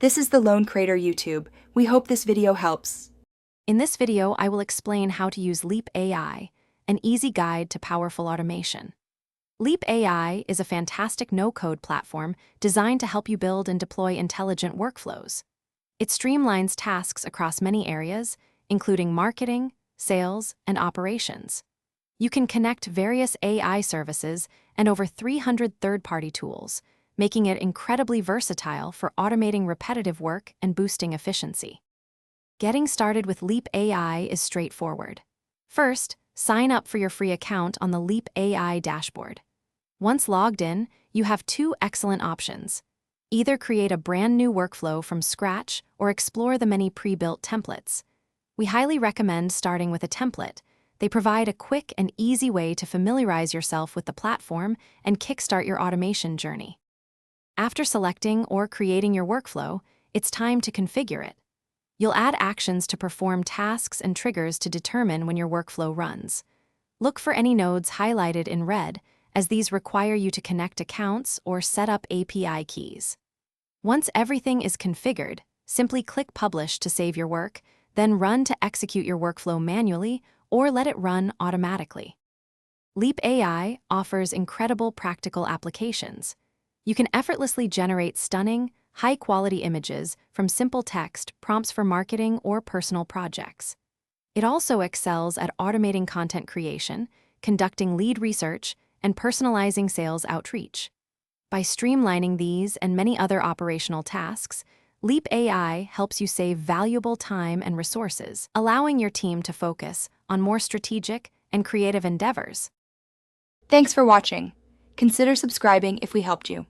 This is the Lone Crater YouTube. We hope this video helps. In this video, I will explain how to use Leap AI, an easy guide to powerful automation. Leap AI is a fantastic no-code platform designed to help you build and deploy intelligent workflows. It streamlines tasks across many areas, including marketing, sales, and operations. You can connect various AI services and over 300 third-party tools, making it incredibly versatile for automating repetitive work and boosting efficiency. Getting started with Leap AI is straightforward. First, sign up for your free account on the Leap AI dashboard. Once logged in, you have two excellent options. Either create a brand new workflow from scratch or explore the many pre-built templates. We highly recommend starting with a template. They provide a quick and easy way to familiarize yourself with the platform and kickstart your automation journey. After selecting or creating your workflow, it's time to configure it. You'll add actions to perform tasks and triggers to determine when your workflow runs. Look for any nodes highlighted in red, as these require you to connect accounts or set up API keys. Once everything is configured, simply click Publish to save your work, then Run to execute your workflow manually or let it run automatically. Leap AI offers incredible practical applications. You can effortlessly generate stunning, high-quality images from simple text prompts for marketing or personal projects. It also excels at automating content creation, conducting lead research, and personalizing sales outreach. By streamlining these and many other operational tasks, Leap AI helps you save valuable time and resources, allowing your team to focus on more strategic and creative endeavors. Thanks for watching. Consider subscribing if we helped you.